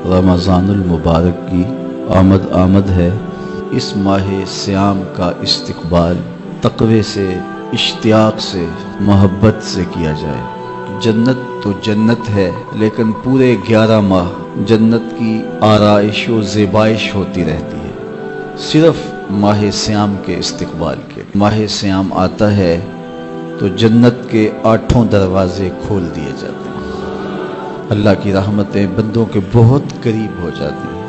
رمضان المبارک کی آمد ہے۔ اس ماہ سیام کا استقبال تقوی سے، اشتیاق سے، محبت سے کیا جائے۔ جنت تو جنت ہے، لیکن پورے 11 ماہ جنت کی آرائش و زیبائش ہوتی رہتی ہے، صرف ماہ سیام کے استقبال کے۔ ماہ سیام آتا ہے تو جنت کے 8 دروازے کھول دیے جاتے ہیں۔ اللہ کی رحمتیں بندوں کے بہت قریب ہو جاتی ہیں۔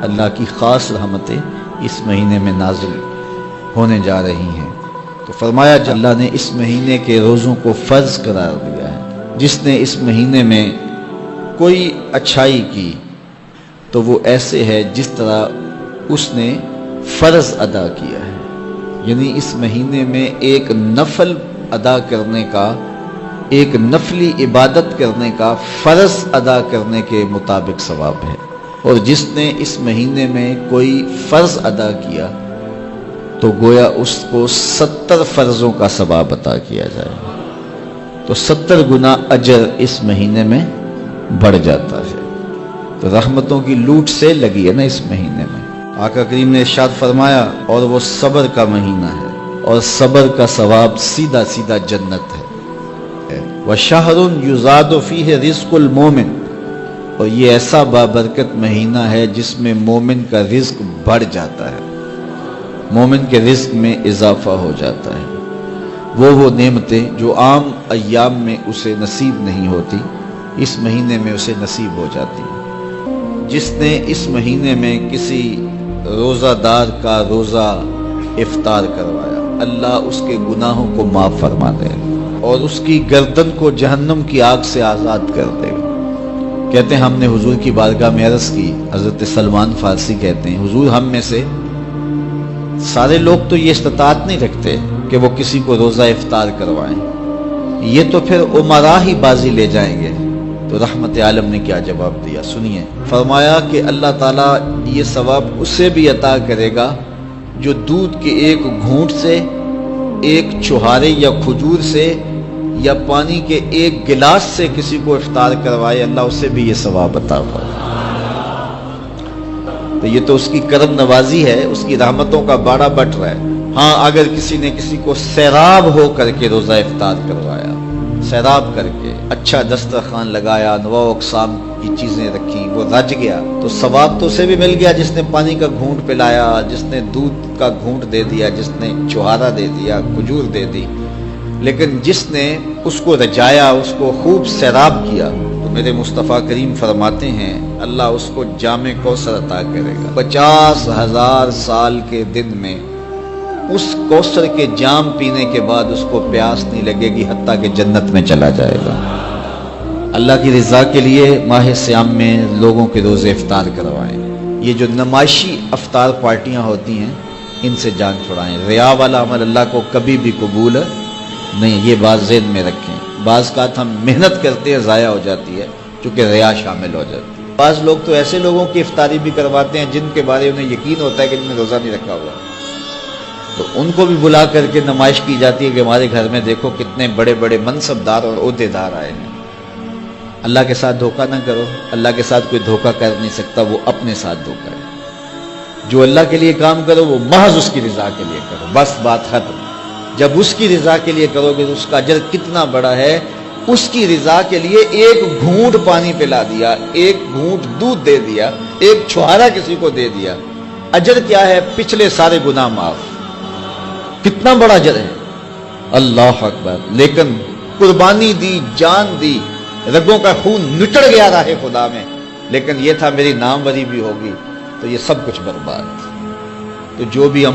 اللہ کی خاص رحمتیں اس مہینے میں نازل ہونے جا رہی ہیں۔ تو فرمایا اللہ نے اس مہینے کے روزوں کو فرض قرار دیا ہے۔ جس نے اس مہینے میں کوئی اچھائی کی تو وہ ایسے ہے جس طرح اس نے فرض ادا کیا ہے، یعنی اس مہینے میں ایک نفل ادا کرنے کا، ایک نفلی عبادت کرنے کا، فرض ادا کرنے کے مطابق ثواب ہے۔ اور جس نے اس مہینے میں کوئی فرض ادا کیا تو گویا اس کو 70 فرضوں کا ثواب عطا کیا جائے، تو 70 گنا اجر اس مہینے میں بڑھ جاتا ہے۔ تو رحمتوں کی لوٹ سے لگی ہے نا اس مہینے میں۔ آقا کریم نے ارشاد فرمایا اور وہ صبر کا مہینہ ہے، اور صبر کا ثواب سیدھا سیدھا جنت ہے۔ وَشَهْرٌ يُزَادُ فِيهِ رِزْقُ الْمُؤْمِنِ، اور یہ ایسا بابرکت مہینہ ہے جس میں مومن کا رزق بڑھ جاتا ہے، مومن کے رزق میں اضافہ ہو جاتا ہے۔ وہ نعمتیں جو عام ایام میں اسے نصیب نہیں ہوتی، اس مہینے میں اسے نصیب ہو جاتی ہیں۔ جس نے اس مہینے میں کسی روزہ دار کا روزہ افطار کروایا، اللہ اس کے گناہوں کو معاف فرما دے اور اس کی گردن کو جہنم کی آگ سے آزاد کر دے گا۔ کہتے ہیں ہم نے حضور کی بارگاہ میں عرض کی، حضرت سلمان فارسی کہتے ہیں حضور ہم میں سے سارے لوگ تو یہ استطاعت نہیں رکھتے کہ وہ کسی کو روزہ افطار کروائیں، یہ تو پھر عمرا ہی بازی لے جائیں گے۔ تو رحمت عالم نے کیا جواب دیا، سنیے۔ فرمایا کہ اللہ تعالیٰ یہ ثواب اسے بھی عطا کرے گا جو دودھ کے ایک گھونٹ سے، ایک چوہارے یا کھجور سے، یا پانی کے ایک گلاس سے کسی کو افطار کروائے، اللہ اسے بھی یہ ثواب عطا فرمائے۔ تو یہ تو اس کی کرم نوازی ہے، اس کی رحمتوں کا باڑا بٹ رہا ہے۔ ہاں اگر کسی نے کسی کو سیراب ہو کر کے روزہ افطار کروایا، سیراب کر کے اچھا دسترخوان لگایا، انواع اقسام کی چیزیں رکھی، وہ رج گیا، تو ثواب تو اسے بھی مل گیا جس نے پانی کا گھونٹ پلایا، جس نے دودھ کا گھونٹ دے دیا، جس نے چوہارا دے دیا، کھجور دے دی۔ لیکن جس نے اس کو رجایا، اس کو خوب سیراب کیا، تو میرے مصطفیٰ کریم فرماتے ہیں اللہ اس کو جام کوثر عطا کرے گا۔ 50,000 سال کے دن میں اس کوثر کے جام پینے کے بعد اس کو پیاس نہیں لگے گی، حتیٰ کہ جنت میں چلا جائے گا۔ اللہ کی رضا کے لیے ماہ سیام میں لوگوں کے روزے افطار کروائیں۔ یہ جو نمائشی افطار پارٹیاں ہوتی ہیں ان سے جان چھڑائیں۔ ریا والا عمل اللہ کو کبھی بھی قبول نہیں، یہ بات ذہن میں رکھیں۔ بعض کا ہم محنت کرتے ہیں ضائع ہو جاتی ہے چونکہ ریا شامل ہو جاتی ہے۔ بعض لوگ تو ایسے لوگوں کی افطاری بھی کرواتے ہیں جن کے بارے انہیں یقین ہوتا ہے کہ جن نے روزہ نہیں رکھا ہوا، تو ان کو بھی بلا کر کے نمائش کی جاتی ہے کہ ہمارے گھر میں دیکھو کتنے بڑے بڑے منصبدار اور عہدیدار آئے ہیں۔ اللہ کے ساتھ دھوکہ نہ کرو، اللہ کے ساتھ کوئی دھوکہ کر نہیں سکتا، وہ اپنے ساتھ دھوکہ ہے۔ جو اللہ کے لیے کام کرو وہ محض اس کی رضا کے لیے کرو، بس بات ختم۔ جب اس کی رضا کے لیے کرو گے تو اس کا اجر کتنا بڑا ہے۔ اس کی رضا کے لیے ایک گھونٹ پانی پلا دیا، ایک گھونٹ دودھ دے دیا، ایک چھوہارا کسی کو دے دیا، اجر کیا ہے؟ پچھلے سارے گناہ معاف۔ کتنا بڑا اجر ہے، اللہ اکبر۔ لیکن قربانی دی، جان دی، رگوں کا خون نچڑ گیا راہ خدا میں، لیکن یہ تھا میری ناموری بھی ہوگی، تو یہ سب کچھ برباد۔ تو جو بھی عمل